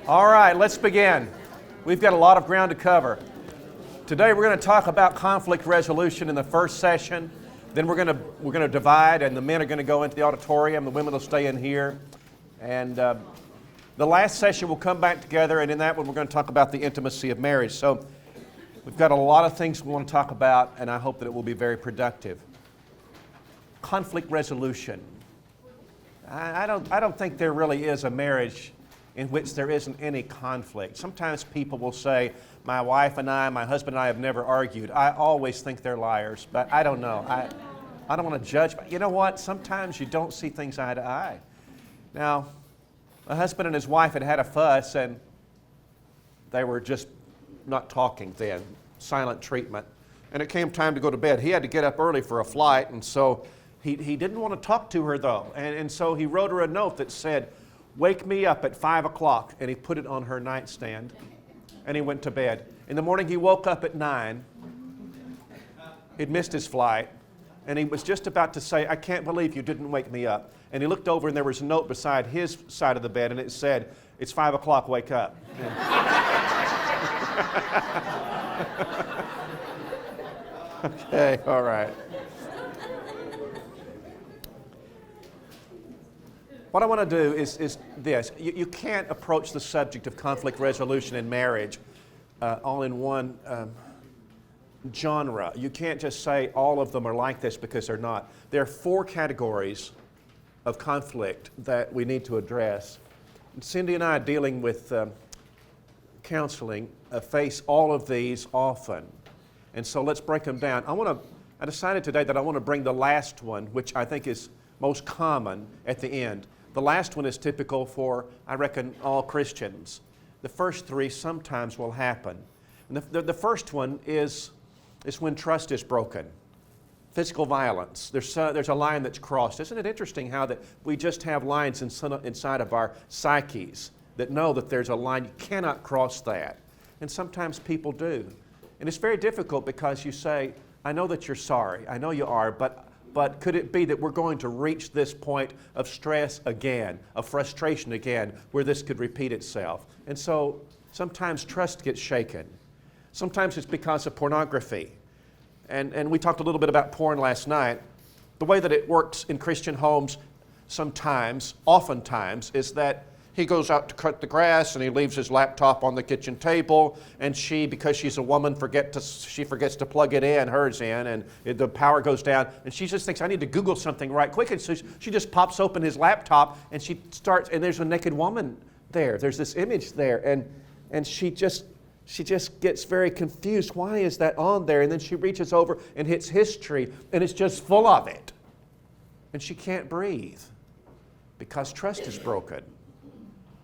All right, let's begin. We've got a lot of ground to cover. Today we're going to talk about conflict resolution in the first session. Then we're going to divide, and the men are going to go into the auditorium. The women will stay in here. And the last session we'll come back together, and in that one we're going to talk about the intimacy of marriage. So we've got a lot of things we want to talk about, and I hope that it will be very productive. Conflict resolution. I don't think there really is a marriage in which there isn't any conflict. Sometimes people will say, my wife and I, my husband and I have never argued. I always think they're liars, but I don't know. I don't want to judge, but you know what? Sometimes you don't see things eye to eye. Now, my husband and his wife had a fuss, and they were just not talking then, silent treatment. And it came time to go to bed. He had to get up early for a flight, and so he didn't want to talk to her though. And so he wrote her a note that said, wake me up at 5 o'clock, and he put it on her nightstand, and he went to bed. In the morning, he woke up at 9. He'd missed his flight, and he was just about to say, I can't believe you didn't wake me up. And he looked over, and there was a note beside his side of the bed, and it said, it's 5 o'clock, wake up. Okay, all right. What I want to do is this. You can't approach the subject of conflict resolution in marriage all in one genre. You can't just say all of them are like this because they're not. There are 4 categories of conflict that we need to address. And Cindy and I, dealing with counseling, face all of these often. And so let's break them down. I decided today that I want to bring the last one, which I think is most common, at the end. The last one is typical for, I reckon, all Christians. The first 3 sometimes will happen. And the first one is when trust is broken. Physical violence. There's a line that's crossed. Isn't it interesting how that we just have lines inside of our psyches that know that there's a line, you cannot cross that. And sometimes people do. And it's very difficult because you say, I know that you're sorry. I know you are, but could it be that we're going to reach this point of stress again, of frustration again, where this could repeat itself? And so sometimes trust gets shaken. Sometimes it's because of pornography. And we talked a little bit about porn last night. The way that it works in Christian homes oftentimes, is that he goes out to cut the grass and he leaves his laptop on the kitchen table, and she, because she's a woman, she forgets to plug it in, hers in, and the power goes down, and she just thinks, I need to Google something right quick, and so she just pops open his laptop, and she starts, and there's a naked woman there. There's this image there, and she just gets very confused. Why is that on there? And then she reaches over and hits history, and it's just full of it. And she can't breathe because trust is broken.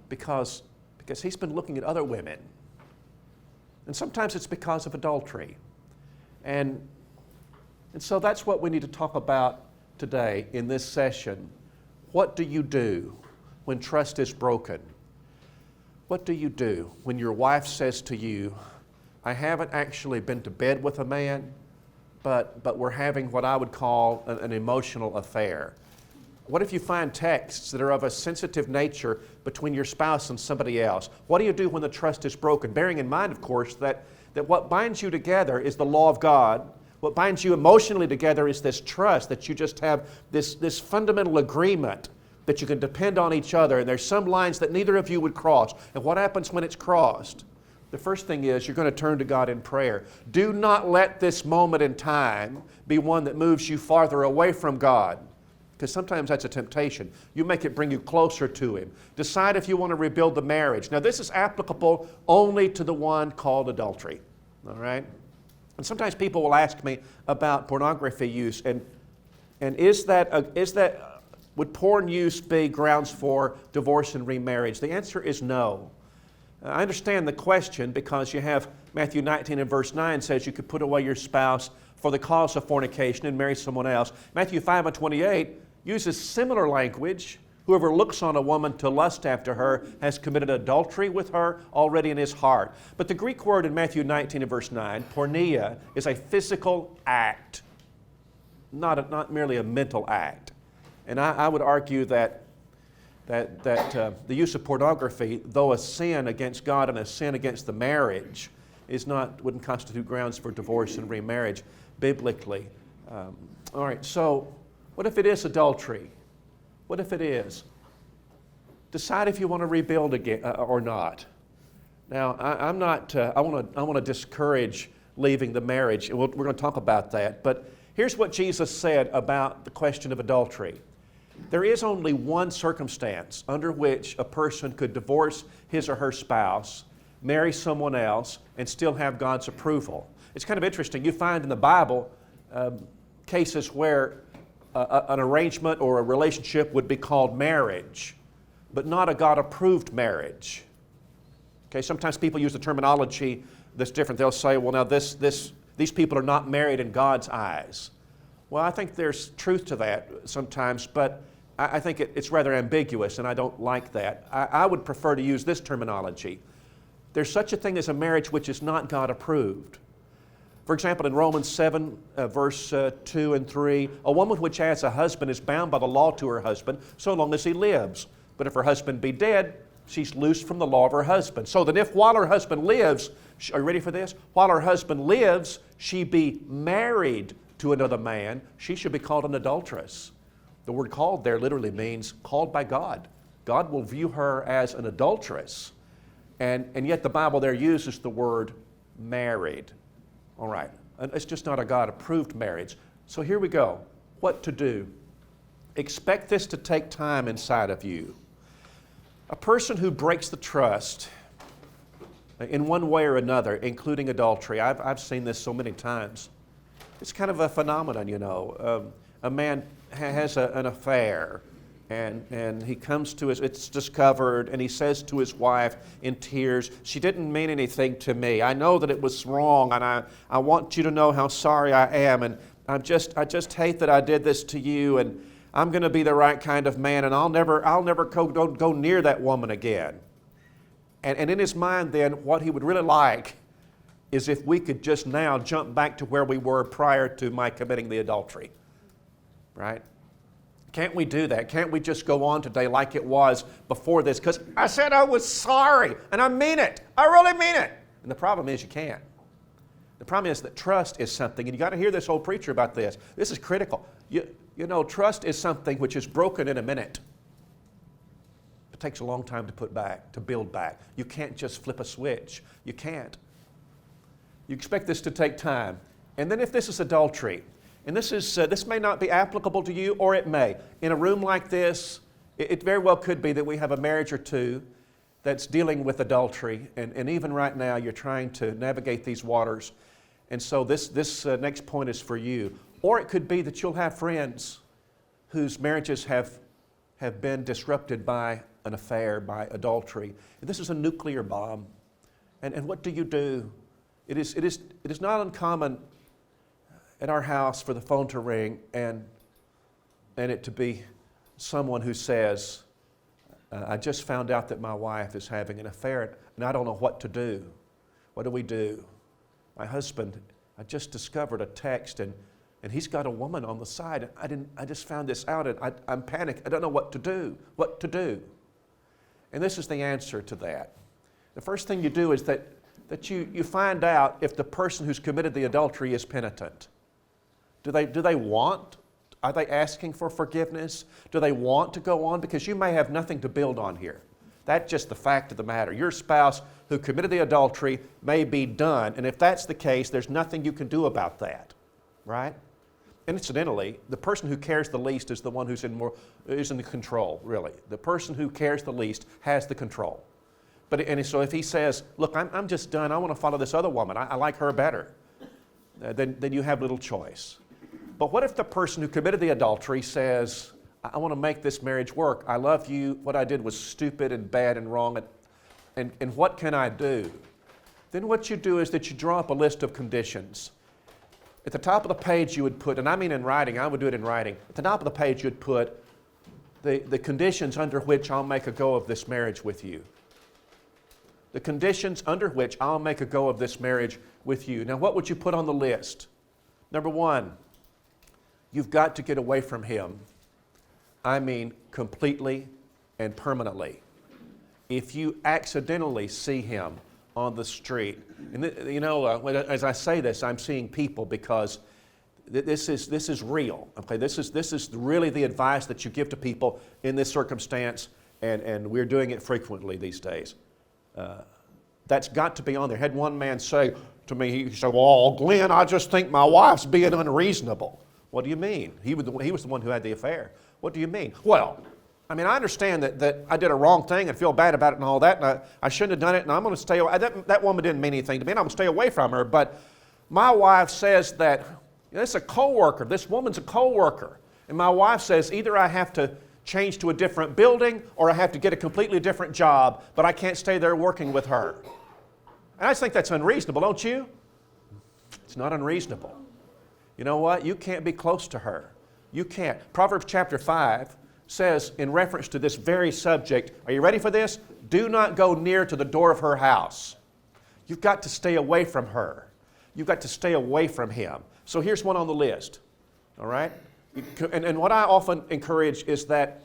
Because he's been looking at other women. And sometimes it's because of adultery. And so that's what we need to talk about today in this session. What do you do when trust is broken? What do you do when your wife says to you, I haven't actually been to bed with a man, but we're having what I would call an emotional affair? What if you find texts that are of a sensitive nature between your spouse and somebody else? What do you do when the trust is broken? Bearing in mind, of course, that what binds you together is the law of God. What binds you emotionally together is this trust, that you just have this fundamental agreement that you can depend on each other, and there's some lines that neither of you would cross. And what happens when it's crossed? The first thing is you're going to turn to God in prayer. Do not let this moment in time be one that moves you farther away from God, because sometimes that's a temptation. You make it bring you closer to Him. Decide if you want to rebuild the marriage. Now, this is applicable only to the one called adultery, all right? And sometimes people will ask me about pornography use, and would porn use be grounds for divorce and remarriage? The answer is no. I understand the question because you have Matthew 19 and verse 9 says you could put away your spouse for the cause of fornication and marry someone else. Matthew 5 and 28 uses similar language. Whoever looks on a woman to lust after her has committed adultery with her already in his heart. But the Greek word in Matthew 19 and verse 9, porneia, is a physical act, not merely a mental act. And I would argue that that the use of pornography, though a sin against God and a sin against the marriage, wouldn't constitute grounds for divorce and remarriage biblically. All right, so what if it is adultery? What if it is? Decide if you want to rebuild again or not. Now, I'm not. I want to discourage leaving the marriage, and we're going to talk about that. But here's what Jesus said about the question of adultery. There is only one circumstance under which a person could divorce his or her spouse, marry someone else, and still have God's approval. It's kind of interesting. You find in the Bible cases where an arrangement or a relationship would be called marriage, but not a God-approved marriage. Okay, sometimes people use the terminology that's different. They'll say, well, now these people are not married in God's eyes. Well, I think there's truth to that sometimes, but I think it's rather ambiguous, and I don't like that. I would prefer to use this terminology. There's such a thing as a marriage which is not God-approved. For example, in Romans 7, verse 2 and 3, a woman which has a husband is bound by the law to her husband so long as he lives. But if her husband be dead, she's loosed from the law of her husband. So that if while her husband lives, are you ready for this? While her husband lives, she be married to another man, she should be called an adulteress. The word called there literally means called by God. God will view her as an adulteress. And yet the Bible there uses the word married. All right, it's just not a God-approved marriage. So here we go. What to do? Expect this to take time inside of you. A person who breaks the trust in one way or another, including adultery, I've seen this so many times. It's kind of a phenomenon, you know. A man has an affair, and he comes to it's discovered, and he says to his wife in tears, she didn't mean anything to me. I know that it was wrong, and I want you to know how sorry I am, and I just hate that I did this to you, and I'm going to be the right kind of man, and I'll never go near that woman again. And in his mind then, what he would really like is if we could just now jump back to where we were prior to my committing the adultery, right? Can't we do that? Can't we just go on today like it was before this? Because I said I was sorry, and I mean it. I really mean it. And the problem is you can't. The problem is that trust is something, and you got to hear this old preacher about this. This is critical. You know, trust is something which is broken in a minute. It takes a long time to put back, to build back. You can't just flip a switch. You can't. You expect this to take time. And then if this is adultery, and this may not be applicable to you, or it may. In a room like this, it very well could be that we have a marriage or two that's dealing with adultery, and even right now you're trying to navigate these waters. And so this next point is for you. Or it could be that you'll have friends whose marriages have been disrupted by an affair, by adultery. And this is a nuclear bomb. And what do you do? It is not uncommon at our house for the phone to ring and it to be someone who says, I just found out that my wife is having an affair and I don't know what to do. What do we do? My husband, I just discovered a text and he's got a woman on the side. I just found this out and I'm panicked. I don't know what to do. What to do? And this is the answer to that. The first thing you do is that you find out if the person who's committed the adultery is penitent. Do they want? Are they asking for forgiveness? Do they want to go on? Because you may have nothing to build on here. That's just the fact of the matter. Your spouse who committed the adultery may be done, and if that's the case, there's nothing you can do about that, right? Incidentally, the person who cares the least is the one who's in the control, really. The person who cares the least has the control. So if he says, look, I'm just done, I want to follow this other woman, I like her better, then you have little choice. But what if the person who committed the adultery says, I want to make this marriage work. I love you. What I did was stupid and bad and wrong. And what can I do? Then what you do is that you draw up a list of conditions. At the top of the page you would put, and I mean in writing, I would do it in writing. At the top of the page you'd put the conditions under which I'll make a go of this marriage with you. The conditions under which I'll make a go of this marriage with you. Now what would you put on the list? Number one, you've got to get away from him. I mean completely and permanently. If you accidentally see him on the street, and as I say this, I'm seeing people because this is real. Okay, this is really the advice that you give to people in this circumstance, and we're doing it frequently these days. That's got to be on there. I had one man say to me, he said, "Well, Glenn, I just think my wife's being unreasonable." What do you mean? He was the one who had the affair. What do you mean? Well, I mean, I understand that I did a wrong thing and feel bad about it and all that, and I shouldn't have done it, and I'm going to stay away. That woman didn't mean anything to me, and I'm going to stay away from her. But my wife says that it's a co-worker. This woman's a co-worker. And my wife says either I have to change to a different building or I have to get a completely different job, but I can't stay there working with her. And I just think that's unreasonable, don't you? It's not unreasonable. You know what? You can't be close to her. You can't. Proverbs chapter 5 says in reference to this very subject, are you ready for this? Do not go near to the door of her house. You've got to stay away from her. You've got to stay away from him. So here's one on the list, all right? And what I often encourage is that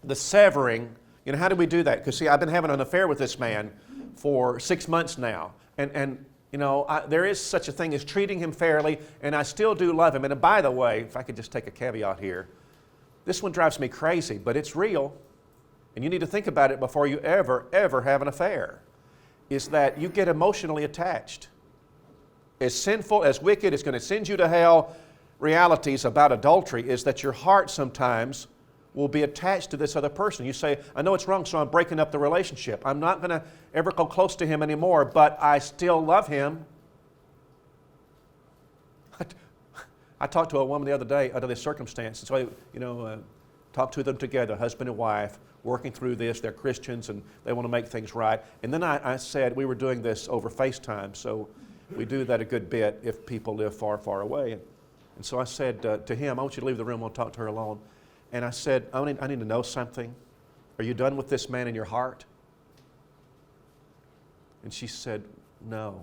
the severing, how do we do that? Because see, I've been having an affair with this man for 6 months now. And there is such a thing as treating him fairly, and I still do love him. And by the way, if I could just take a caveat here, this one drives me crazy, but it's real. And you need to think about it before you ever have an affair, is that you get emotionally attached. As sinful, as wicked, it's going to send you to hell. Realities about adultery is that your heart sometimes will be attached to this other person. You say, I know it's wrong, so I'm breaking up the relationship. I'm not going to ever go close to him anymore, but I still love him. I talked to a woman the other day under this circumstance. So, talked to them together, husband and wife, working through this. They're Christians and they want to make things right. And then I said, we were doing this over FaceTime, so we do that a good bit if people live far, far away. And so I said to him, I want you to leave the room, I'll talk to her alone. And I said, I need to know something. Are you done with this man in your heart? And she said, no.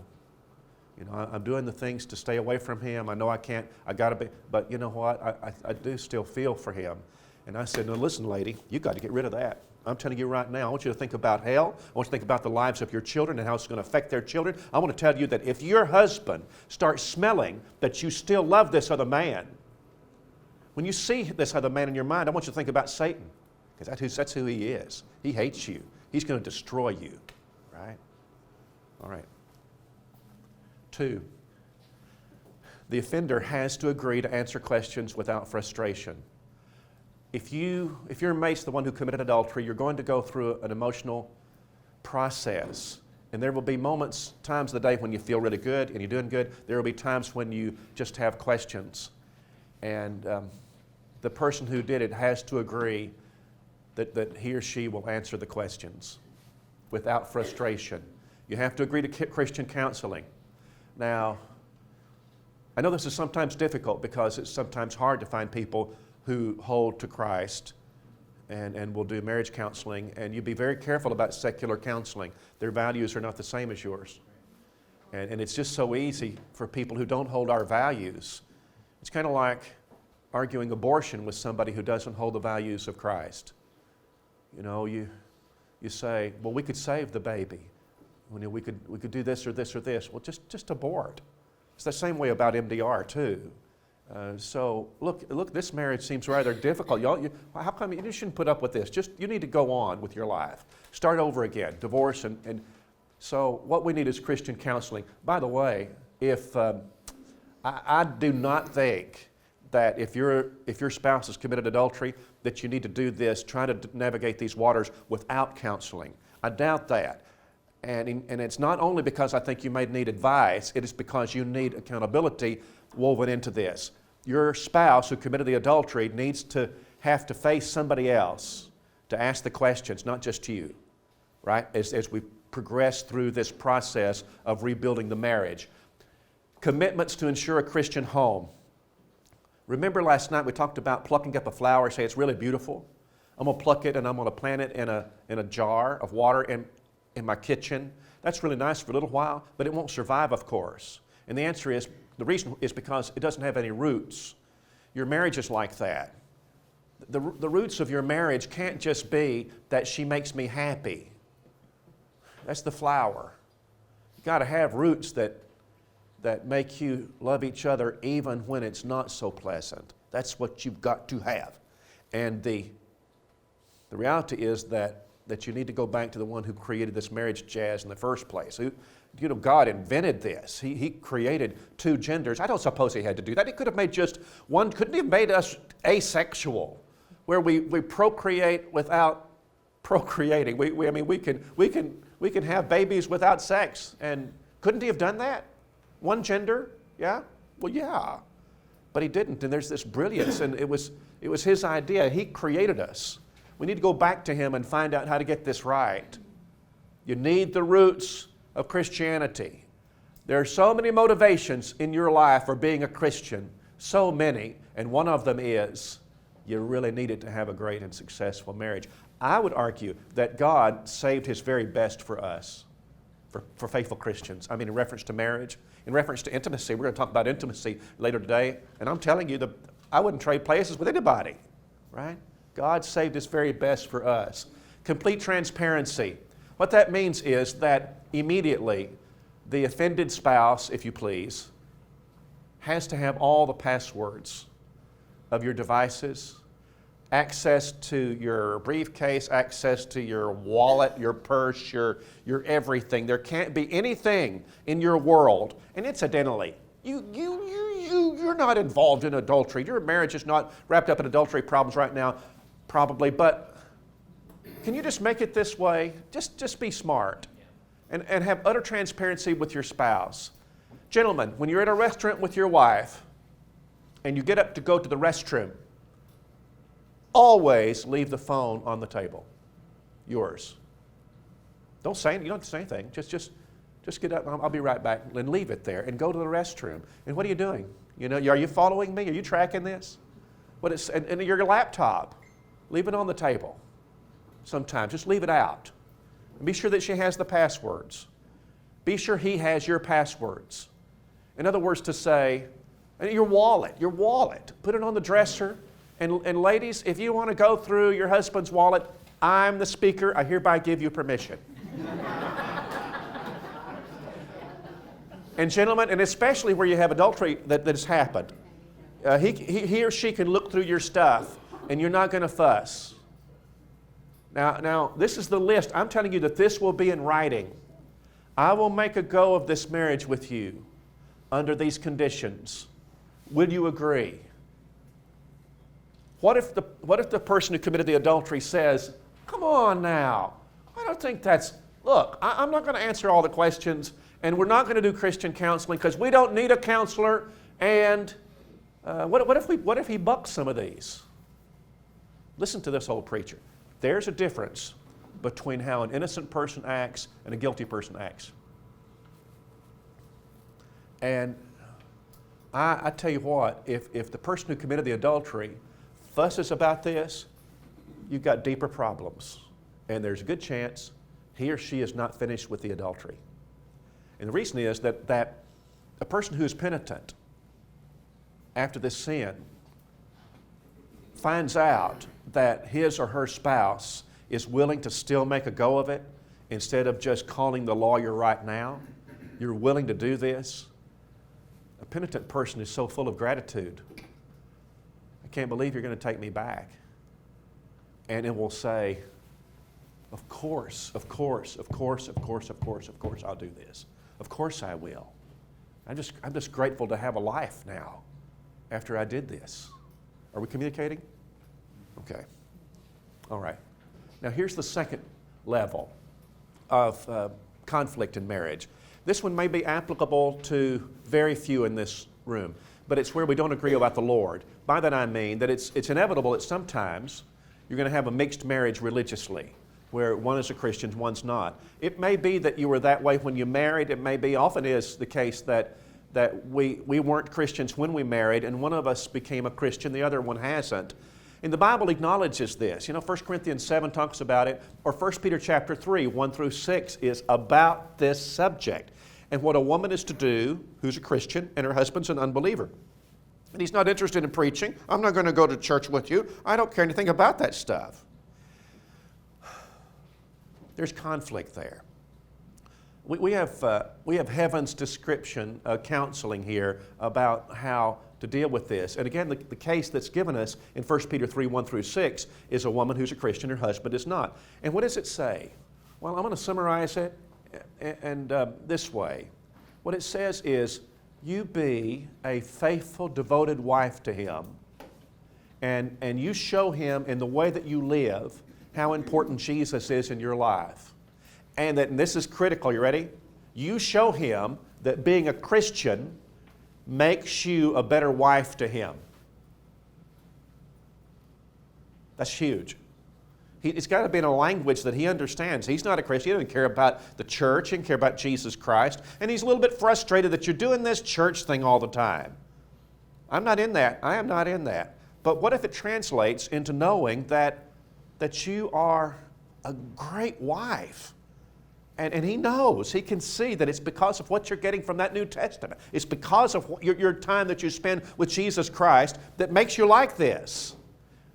I'm doing the things to stay away from him. I know I can't, I got to be, but you know what? I do still feel for him. And I said, no, listen, lady, you got to get rid of that. I'm telling you right now, I want you to think about hell. I want you to think about the lives of your children and how it's going to affect their children. I want to tell you that if your husband starts smelling that you still love this other man, when you see this other man in your mind, I want you to think about Satan, because that's who he is. He hates you. He's going to destroy you, right? All right. 2, the offender has to agree to answer questions without frustration. If your mate's the one who committed adultery, you're going to go through an emotional process. And there will be times of the day when you feel really good and you're doing good. There will be times when you just have questions. And the person who did it has to agree that he or she will answer the questions without frustration. You have to agree to Christian counseling. Now, I know this is sometimes difficult because it's sometimes hard to find people who hold to Christ and will do marriage counseling, and you be very careful about secular counseling. Their values are not the same as yours. And it's just so easy for people who don't hold our values. It's kind of like arguing abortion with somebody who doesn't hold the values of Christ. You say, well, we could save the baby. We could do this or this or this. Well, just abort. It's the same way about MDR too. So look, this marriage seems rather difficult. How come you shouldn't put up with this? You need to go on with your life. Start over again, divorce, and so what we need is Christian counseling. By the way, if I do not think that if your spouse has committed adultery, that you need to do this, try to navigate these waters without counseling. I doubt that. And it's not only because I think you may need advice, it is because you need accountability woven into this. Your spouse who committed the adultery needs to have to face somebody else to ask the questions, not just you, right? As we progress through this process of rebuilding the marriage. Commitments to ensure a Christian home. Remember last night we talked about plucking up a flower, say it's really beautiful. I'm going to pluck it and I'm going to plant it in a jar of water in my kitchen. That's really nice for a little while, but it won't survive, of course. And the answer is, the reason is because it doesn't have any roots. Your marriage is like that. the roots of your marriage can't just be that she makes me happy. That's the flower. You've got to have roots that make you love each other even when it's not so pleasant. That's what you've got to have. And the reality is that you need to go back to the one who created this marriage jazz in the first place. God invented this. He created two genders. I don't suppose he had to do that. He could have made just one. Couldn't he have made us asexual, where we procreate without procreating? We can have babies without sex. And couldn't he have done that? One gender? Yeah? Well, yeah. But he didn't. And there's this brilliance. And it was his idea. He created us. We need to go back to him and find out how to get this right. You need the roots of Christianity. There are so many motivations in your life for being a Christian. So many. And one of them is you really needed to have a great and successful marriage. I would argue that God saved His very best for us, for faithful Christians. I mean, in reference to marriage, in reference to intimacy. We're going to talk about intimacy later today. And I'm telling you, I wouldn't trade places with anybody, right? God saved His very best for us. Complete transparency. What that means is that immediately the offended spouse, if you please, has to have all the passwords of your devices, access to your briefcase, access to your wallet, your purse, your everything. There can't be anything in your world. And incidentally, you're not involved in adultery. Your marriage is not wrapped up in adultery problems right now, probably. But can you just make it this way? Just be smart and have utter transparency with your spouse. Gentlemen, when you're at a restaurant with your wife and you get up to go to the restroom, always leave the phone on the table. Yours. You don't have to say anything. Just get up, I'll be right back, and leave it there and go to the restroom. And what are you doing? Are you following me? Are you tracking this? And your laptop, leave it on the table. Sometimes, just leave it out. And be sure that she has the passwords. Be sure he has your passwords. In other words, to say, your wallet, put it on the dresser. And ladies, if you want to go through your husband's wallet, I'm the speaker. I hereby give you permission. And gentlemen, and especially where you have adultery that has happened, he or she can look through your stuff, and you're not going to fuss. Now, this is the list. I'm telling you that this will be in writing. I will make a go of this marriage with you under these conditions. Will you agree? What if the person who committed the adultery says, come on now, I don't think look, I'm not going to answer all the questions, and we're not going to do Christian counseling because we don't need a counselor, and what if he bucks some of these? Listen to this old preacher. There's a difference between how an innocent person acts and a guilty person acts. And I tell you what, if the person who committed the adultery fusses about this, you've got deeper problems. And there's a good chance he or she is not finished with the adultery. And the reason is that a person who is penitent after this sin finds out that his or her spouse is willing to still make a go of it instead of just calling the lawyer right now. You're willing to do this. A penitent person is so full of gratitude. I can't believe you're going to take me back. And it will say, of course, I'll do this. Of course I will. I'm just grateful to have a life now after I did this. Are we communicating? Okay. All right. Now here's the second level of conflict in marriage. This one may be applicable to very few in this room, but it's where we don't agree about the Lord. By that I mean that it's inevitable that sometimes you're going to have a mixed marriage religiously, where one is a Christian, one's not. It may be that you were that way when you married. It may be, often is the case that we weren't Christians when we married, and one of us became a Christian, the other one hasn't. And the Bible acknowledges this. 1 Corinthians 7 talks about it, or 1 Peter chapter 3, 1 through 6 is about this subject and what a woman is to do who's a Christian and her husband's an unbeliever. And he's not interested in preaching. I'm not going to go to church with you. I don't care anything about that stuff. There's conflict there. We have heaven's description, counseling here about how to deal with this. And again, the case that's given us in 1 Peter 3, 1 through 6 is a woman who's a Christian, her husband is not. And what does it say? Well, I'm going to summarize it and this way. What it says is, you be a faithful, devoted wife to him, and you show him in the way that you live how important Jesus is in your life. And this is critical, you ready? You show him that being a Christian makes you a better wife to him. That's huge. It's got to be in a language that he understands. He's not a Christian. He doesn't care about the church. He doesn't care about Jesus Christ. And he's a little bit frustrated that you're doing this church thing all the time. I'm not in that. I am not in that. But what if it translates into knowing that you are a great wife? And he knows, he can see that it's because of what you're getting from that New Testament. It's because of your time that you spend with Jesus Christ that makes you like this.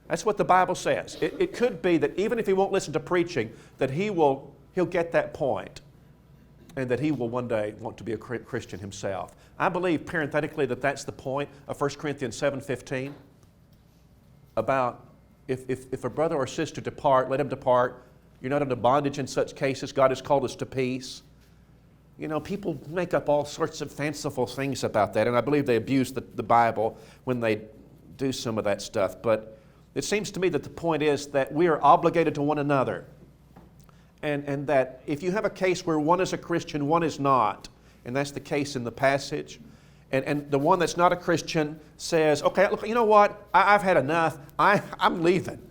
That's what the Bible says. It could be that even if he won't listen to preaching, that he'll get that point, and that he will one day want to be a Christian himself. I believe parenthetically that that's the point of 1 Corinthians 7:15 about if a brother or sister depart, let him depart. You're not under bondage in such cases. God has called us to peace. You know, people make up all sorts of fanciful things about that, and I believe they abuse the Bible when they do some of that stuff. But it seems to me that the point is that we are obligated to one another, and that if you have a case where one is a Christian, one is not, and that's the case in the passage, and the one that's not a Christian says, okay, look, you know what, I've had enough, I'm leaving.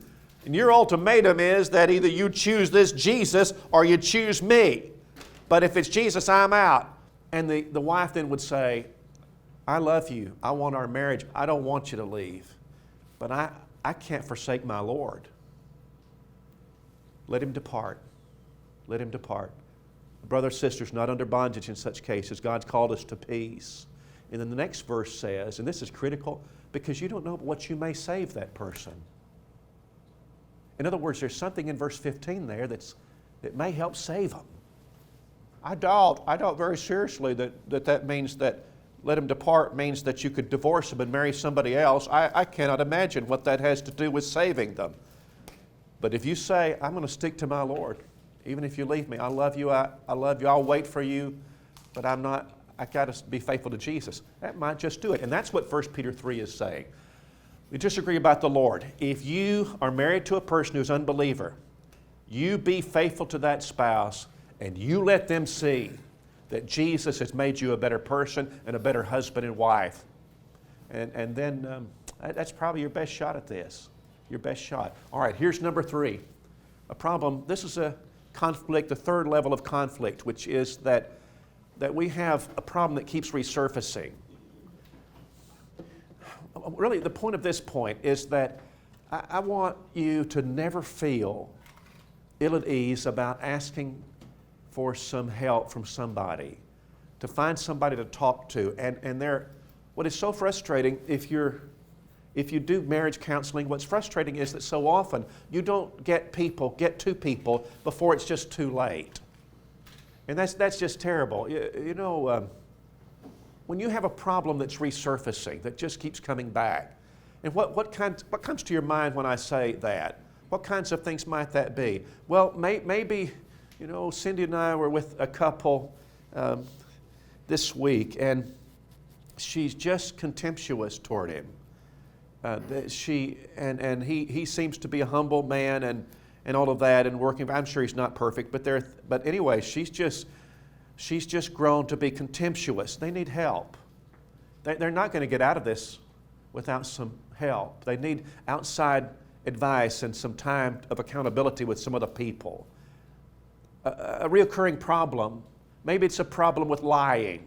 And your ultimatum is that either you choose this Jesus or you choose me. But if it's Jesus, I'm out. And the wife then would say, I love you. I want our marriage. I don't want you to leave. But I can't forsake my Lord. Let him depart. Let him depart. Brothers, sisters, not under bondage in such cases. God's called us to peace. And then the next verse says, and this is critical, because you don't know what you may save that person. In other words, there's something in verse 15 there that may help save them. I doubt very seriously that means that let him depart means that you could divorce him and marry somebody else. I cannot imagine what that has to do with saving them. But if you say, I'm going to stick to my Lord, even if you leave me, I love you, I love you, I'll wait for you, but I got to be faithful to Jesus. That might just do it. And that's what 1 Peter 3 is saying. We disagree about the Lord. If you are married to a person who's an unbeliever, you be faithful to that spouse and you let them see that Jesus has made you a better person and a better husband and wife. And then that's probably your best shot at this. Your best shot. All right, here's number 3. A problem. This is a conflict, the third level of conflict, which is that we have a problem that keeps resurfacing. Really, the point of this point is that I want you to never feel ill at ease about asking for some help from somebody, to find somebody to talk to. And what is so frustrating, if you do marriage counseling, what's frustrating is that so often you don't get to people before it's just too late. And that's just terrible. When you have a problem that's resurfacing, that just keeps coming back, and what comes to your mind when I say that? What kinds of things might that be? Well, maybe, Cindy and I were with a couple this week, and she's just contemptuous toward him. He seems to be a humble man and all of that, and working. I'm sure he's not perfect, but anyway, she's just grown to be contemptuous. They need help. They're not going to get out of this without some help. They need outside advice and some time of accountability with some other people. A reoccurring problem, maybe it's a problem with lying,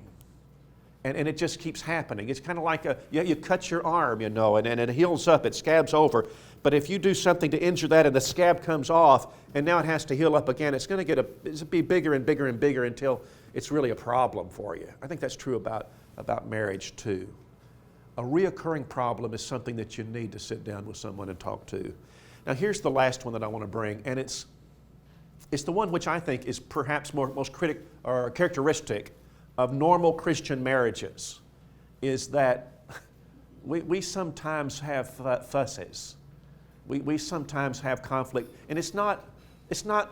and it just keeps happening. It's kind of like you cut your arm, and it heals up, it scabs over. But if you do something to injure that and the scab comes off, and now it has to heal up again, it's going to be bigger and bigger and bigger until it's really a problem for you. I think that's true about marriage too. a reoccurring problem is something that you need to sit down with someone and talk to. Now here's the last one that I want to bring, and it's the one which I think is perhaps most characteristic of normal Christian marriages, is that we sometimes have fusses. We sometimes have conflict, and it's not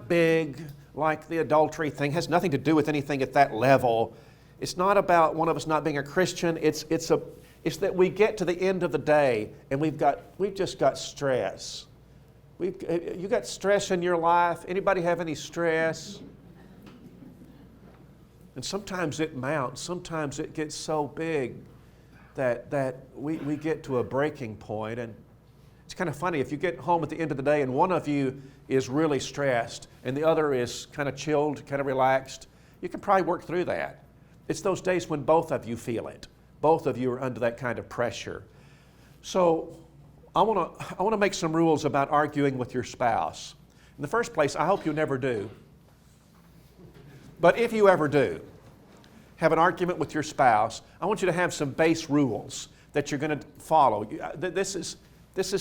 big like the adultery thing. It has nothing to do with anything at that level. It's not about one of us not being a Christian. It's that we get to the end of the day and we've just got stress. You got stress in your life? Anybody have any stress? And sometimes it mounts. Sometimes it gets so big that we get to a breaking point. And it's kind of funny, if you get home at the end of the day and one of you is really stressed and the other is kind of chilled, kind of relaxed, you can probably work through that. It's those days when both of you feel it. Both of you are under that kind of pressure. So I want to make some rules about arguing with your spouse. In the first place, I hope you never do. But if you ever do have an argument with your spouse, I want you to have some base rules that you're going to follow. This is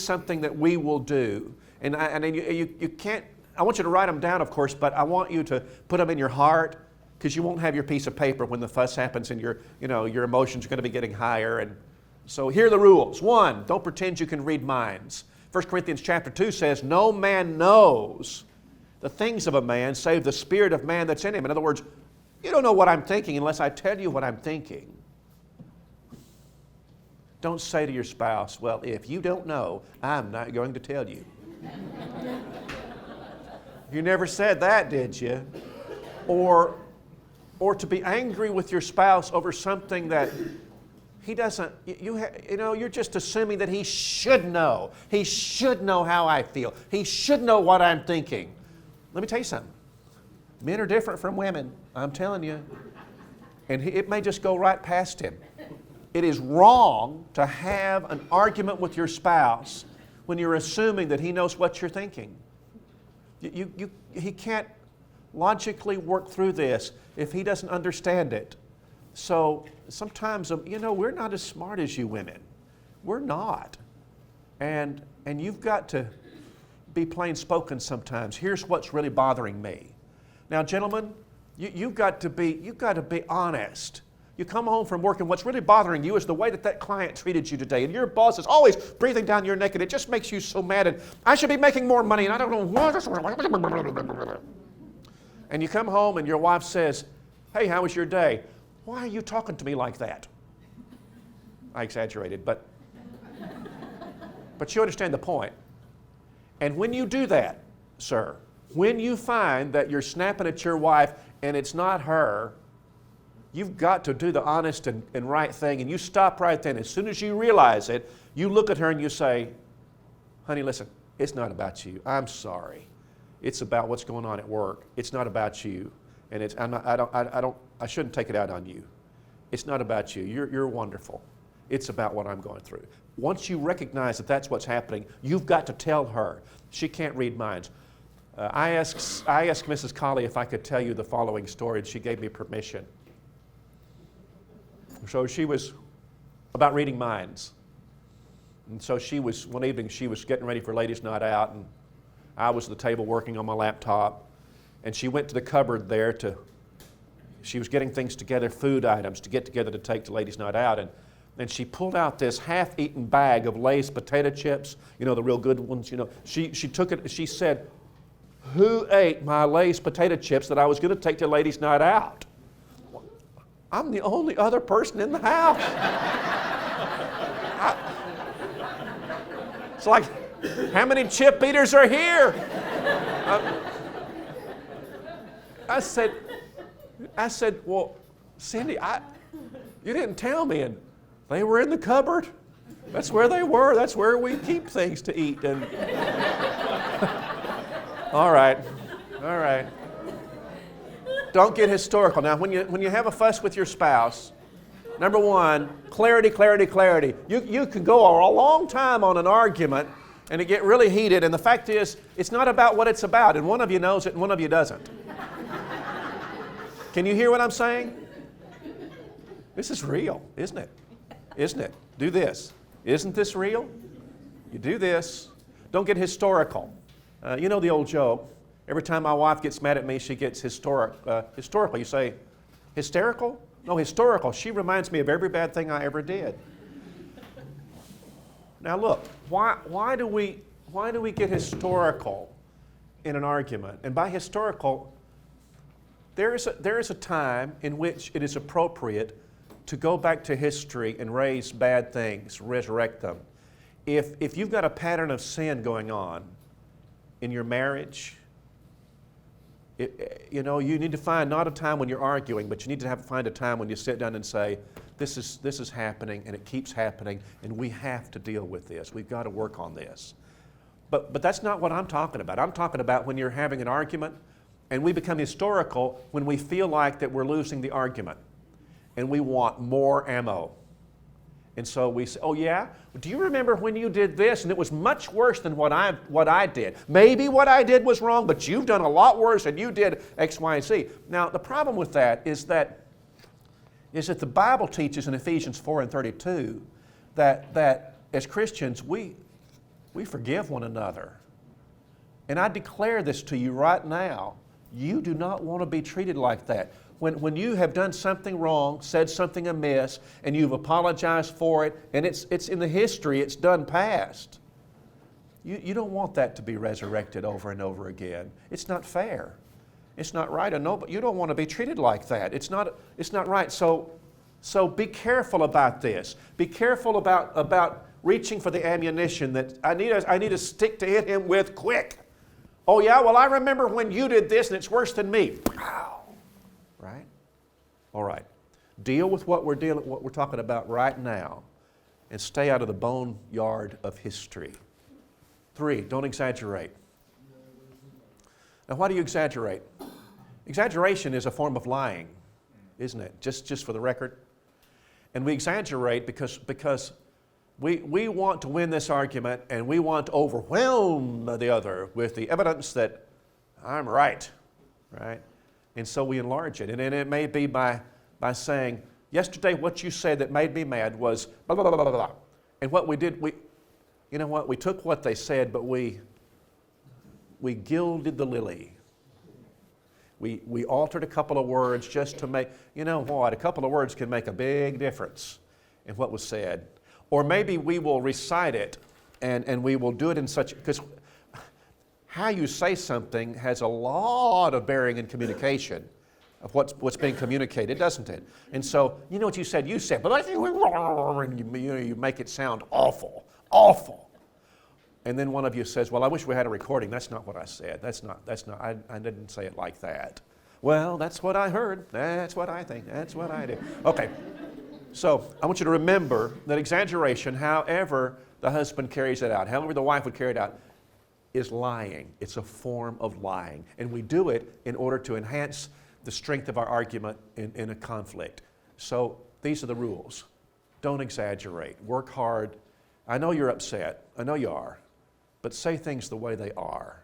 something that we will do. And you can't, I want you to write them down, of course, but I want you to put them in your heart, because you won't have your piece of paper when the fuss happens and your emotions are going to be getting higher. And so here are the rules. 1, don't pretend you can read minds. 1 Corinthians chapter 2 says, no man knows the things of a man save the spirit of man that's in him. In other words, you don't know what I'm thinking unless I tell you what I'm thinking. Don't say to your spouse, well, if you don't know, I'm not going to tell you. You never said that, did you? Or to be angry with your spouse over something that he doesn't, you're just assuming that he should know. He should know how I feel. He should know what I'm thinking. Let me tell you something. Men are different from women, I'm telling you. And it may just go right past him. It is wrong to have an argument with your spouse when you're assuming that he knows what you're thinking. He can't logically work through this if he doesn't understand it. So sometimes, we're not as smart as you women. We're not. And you've got to be plain spoken sometimes. Here's what's really bothering me. Now, gentlemen, you've got to be honest. You come home from work and what's really bothering you is the way that client treated you today. And your boss is always breathing down your neck and it just makes you so mad. And I should be making more money and I don't know what. And you come home and your wife says, hey, how was your day? Why are you talking to me like that? I exaggerated, but you understand the point. And when you do that, sir, when you find that you're snapping at your wife and it's not her, you've got to do the honest and right thing, and you stop right then. As soon as you realize it, you look at her and you say, honey, listen, it's not about you. I'm sorry. It's about what's going on at work. It's not about you. And I shouldn't take it out on you. It's not about you. You're wonderful. It's about what I'm going through. Once you recognize that that's what's happening, you've got to tell her. She can't read minds. I asked Mrs. Colley if I could tell you the following story, and she gave me permission. So she was about reading minds. And so one evening she was getting ready for ladies' night out, and I was at the table working on my laptop, and she went to the cupboard there she was getting things together, food items to get together to take to ladies' night out, and she pulled out this half-eaten bag of Lay's potato chips, the real good ones, She took it, she said, who ate my Lay's potato chips that I was going to take to ladies' night out? I'm the only other person in the house. It's like, how many chip eaters are here? I said, well, Cindy, you didn't tell me. And they were in the cupboard. That's where they were. That's where we keep things to eat. And all right. Don't get historical. Now, when you have a fuss with your spouse, number one, clarity. You can go a long time on an argument and it get really heated, and the fact is, it's not about what it's about, and one of you knows it and one of you doesn't. Can you hear what I'm saying? This is real, isn't it? Isn't it? Do this. Isn't this real? You do this. Don't get historical. You know the old joke. Every time my wife gets mad at me, she gets historical. You say, hysterical? No, historical. She reminds me of every bad thing I ever did. Now look, why do we get historical in an argument? And by historical, there is a time in which it is appropriate to go back to history and raise bad things, resurrect them. If you've got a pattern of sin going on in your marriage, you need to find not a time when you're arguing, but you need to find a time when you sit down and say, this is happening and it keeps happening and we have to deal with this. We've got to work on this. But that's not what I'm talking about. I'm talking about when you're having an argument and we become historical when we feel like that we're losing the argument and we want more ammo. And so we say, oh yeah? Do you remember when you did this and it was much worse than what I did? Maybe what I did was wrong, but you've done a lot worse and you did X, Y, and Z. Now the problem with that is that the Bible teaches in Ephesians 4:32 that as Christians we forgive one another. And I declare this to you right now, you do not want to be treated like that. When you have done something wrong, said something amiss, and you've apologized for it, and it's in the history, it's done past. You don't want that to be resurrected over and over again. It's not fair. It's not right. But you don't want to be treated like that. It's not right. So be careful about this. Be careful about reaching for the ammunition that I need a stick to hit him with quick. Oh yeah, well I remember when you did this and it's worse than me. Right? All right. Deal with what we're talking about right now and stay out of the boneyard of history. 3, don't exaggerate. Now why do you exaggerate? Exaggeration is a form of lying, isn't it? Just for the record. And we exaggerate because we want to win this argument and we want to overwhelm the other with the evidence that I'm right, right? And so we enlarge it. And it may be by saying, yesterday what you said that made me mad was blah, blah, blah, blah, blah. And what we did, we took what they said, but we gilded the lily. We altered a couple of words just to make, a couple of words can make a big difference in what was said. Or maybe we will recite it and we will do it in such, because how you say something has a lot of bearing in communication of what's being communicated, doesn't it? And so, you know what you said, but I think you make it sound awful. And then one of you says, well, I wish we had a recording. That's not what I said. I didn't say it like that. Well, that's what I heard. That's what I think. That's what I do. Okay. So I want you to remember that exaggeration, however the husband carries it out, however the wife would carry it out, is lying. It's a form of lying. And we do it in order to enhance the strength of our argument in a conflict. So these are the rules. Don't exaggerate. Work hard. I know you're upset. I know you are. But say things the way they are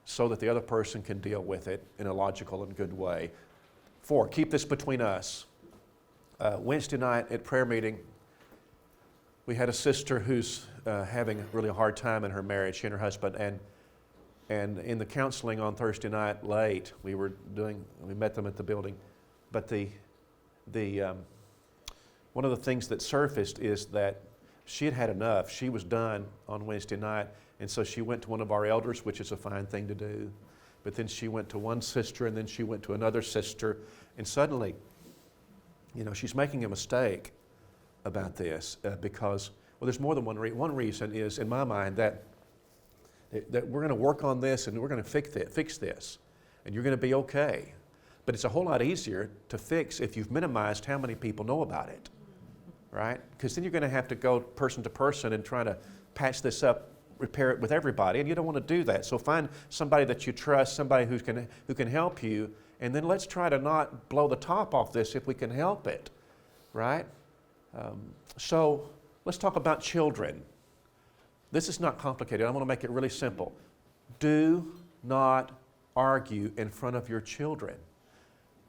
so that the other person can deal with it in a logical and good way. 4, keep this between us. Wednesday night at prayer meeting, we had a sister who's having really a hard time in her marriage, she and her husband, and in the counseling on Thursday night late, we met them at the building, but one of the things that surfaced is that she had had enough. She was done on Wednesday night, and so she went to one of our elders, which is a fine thing to do, but then she went to one sister, and then she went to another sister, and suddenly, she's making a mistake about this because, well, there's more than one reason. One reason is, in my mind, that we're going to work on this and we're going to fix this, and you're going to be okay. But it's a whole lot easier to fix if you've minimized how many people know about it, right? Because then you're going to have to go person to person and try to patch this up, repair it with everybody, and you don't want to do that. So find somebody that you trust, somebody who can help you, and then let's try to not blow the top off this if we can help it, right? So let's talk about children. This is not complicated. I want to make it really simple. Do not argue in front of your children.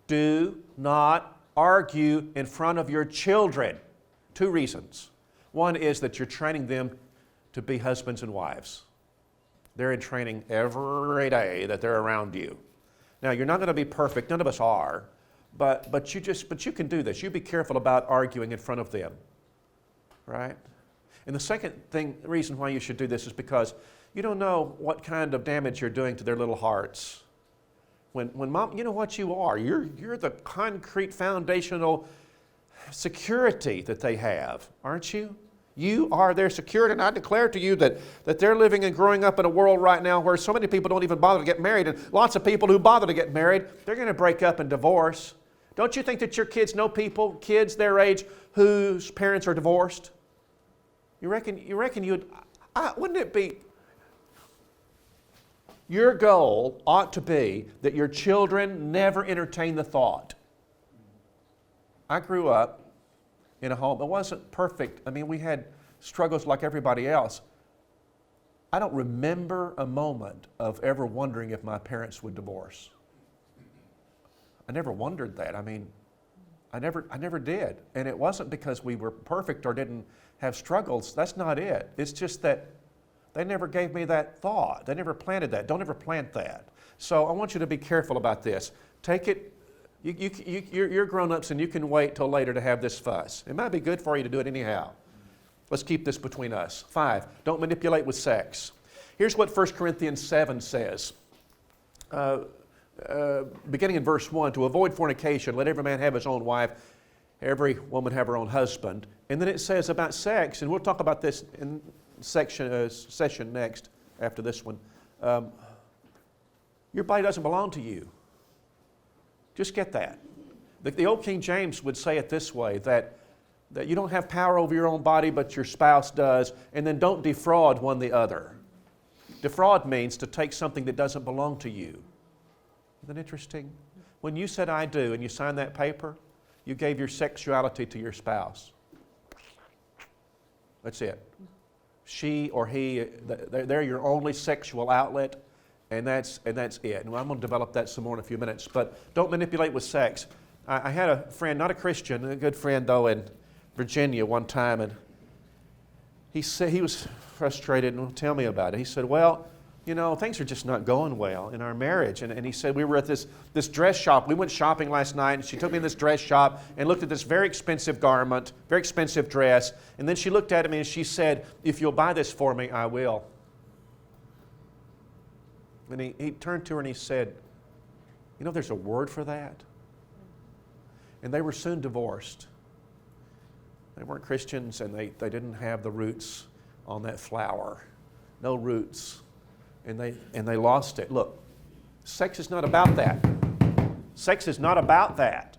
Do not argue in front of your children. 2 reasons. One is that you're training them to be husbands and wives. They're in training every day that they're around you. Now, you're not going to be perfect. None of us are. But you can do this. You be careful about arguing in front of them, right? And the second reason why you should do this is because you don't know what kind of damage you're doing to their little hearts. When mom, you know what you are. You're the concrete foundational security that they have, aren't you? You are their security, and I declare to you that they're living and growing up in a world right now where so many people don't even bother to get married, and lots of people who bother to get married, they're going to break up and divorce. Don't you think that your kids know kids their age, whose parents are divorced? You reckon you'd, wouldn't it be, your goal ought to be that your children never entertain the thought. I grew up in a home that wasn't perfect. I mean, we had struggles like everybody else. I don't remember a moment of ever wondering if my parents would divorce. I never wondered that. I mean, I never did. And it wasn't because we were perfect or didn't have struggles. That's not it. It's just that they never gave me that thought. They never planted that. Don't ever plant that. So I want you to be careful about this. Take it. You're grown-ups and you can wait till later to have this fuss. It might be good for you to do it anyhow. Let's keep this between us. 5, don't manipulate with sex. Here's what 1 Corinthians 7 says. Beginning in verse 1, to avoid fornication, let every man have his own wife, every woman have her own husband. And then it says about sex, and we'll talk about this in session next after this one. Your body doesn't belong to you. Just get that. The old King James would say it this way, that you don't have power over your own body, but your spouse does, and then don't defraud one the other. Defraud means to take something that doesn't belong to you. Isn't that interesting? When you said I do and you signed that paper, you gave your sexuality to your spouse. That's it. She or he, they're your only sexual outlet, and that's it. And I'm going to develop that some more in a few minutes. But don't manipulate with sex. I had a friend, not a Christian, a good friend though, in Virginia one time, and he said he was frustrated and would tell me about it. He said, well, you know, things are just not going well in our marriage. And he said, we were at this dress shop. We went shopping last night, and she took me in this dress shop and looked at this very expensive garment, very expensive dress. And then she looked at me and she said, if you'll buy this for me, I will. And he turned to her and he said, you know, there's a word for that. And they were soon divorced. They weren't Christians, and they didn't have the roots on that flower. No roots. And they lost it. Look, sex is not about that. Sex is not about that.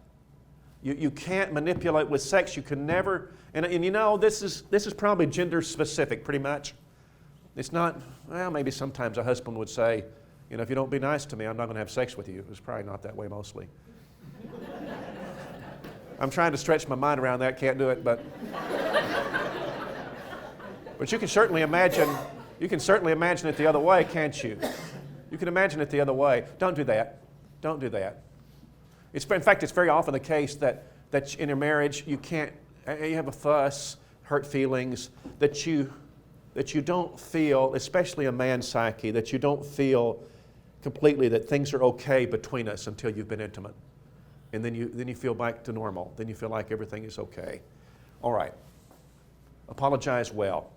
You can't manipulate with sex. You can never, and you know, this is probably gender specific pretty much. It's not, well, maybe sometimes a husband would say, you know, if you don't be nice to me, I'm not going to have sex with you. It's probably not that way mostly. I'm trying to stretch my mind around that, can't do it, but you can certainly imagine it the other way, can't you? You can imagine it the other way. Don't do that. Don't do that. In fact, it's very often the case that in a marriage you have a fuss, hurt feelings, that you don't feel, especially a man's psyche, that you don't feel completely that things are okay between us until you've been intimate. And then you feel back to normal. Then you feel like everything is okay. All right. Apologize well.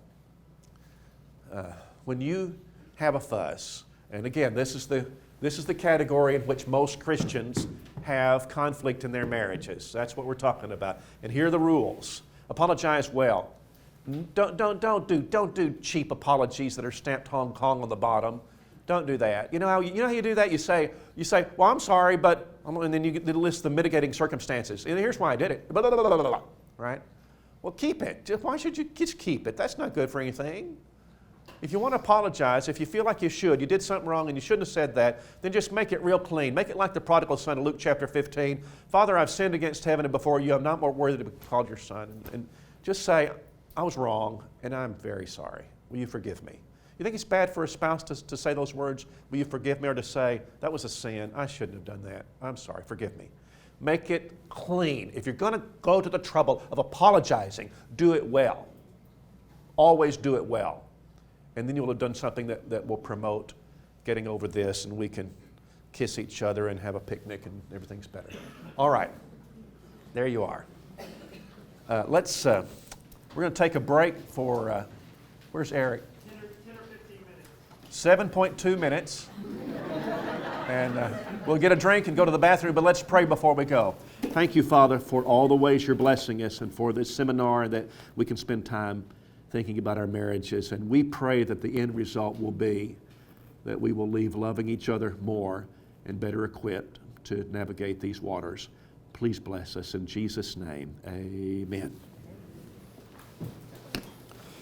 When you have a fuss, and again, this is the category in which most Christians have conflict in their marriages. That's what we're talking about. And here are the rules. Apologize well. Don't do cheap apologies that are stamped Hong Kong on the bottom. Don't do that. You know how you do that? You say, well, I'm sorry, but, and then you list the mitigating circumstances. And here's why I did it. Blah, blah, blah, blah, blah, right? Well, keep it. Why should you just keep it? That's not good for anything. If you want to apologize, if you feel like you did something wrong and you shouldn't have said that, then just make it real clean. Make it like the prodigal son in Luke chapter 15. Father, I've sinned against heaven and before you. I'm not more worthy to be called your son. And just say, I was wrong and I'm very sorry. Will you forgive me? You think it's bad for a spouse to say those words, will you forgive me, or to say, that was a sin, I shouldn't have done that, I'm sorry, forgive me. Make it clean. If you're going to go to the trouble of apologizing, do it well. always do it well. And then you'll have done something that will promote getting over this, and we can kiss each other and have a picnic, and everything's better. All right. There you are. We're going to take a break for, where's Eric? 10 or 15 minutes. 7.2 minutes. And we'll get a drink and go to the bathroom, but let's pray before we go. Thank you, Father, for all the ways you're blessing us and for this seminar, and that we can spend time thinking about our marriages. And we pray that the end result will be that we will leave loving each other more and better equipped to navigate these waters. Please bless us in Jesus' name. Amen.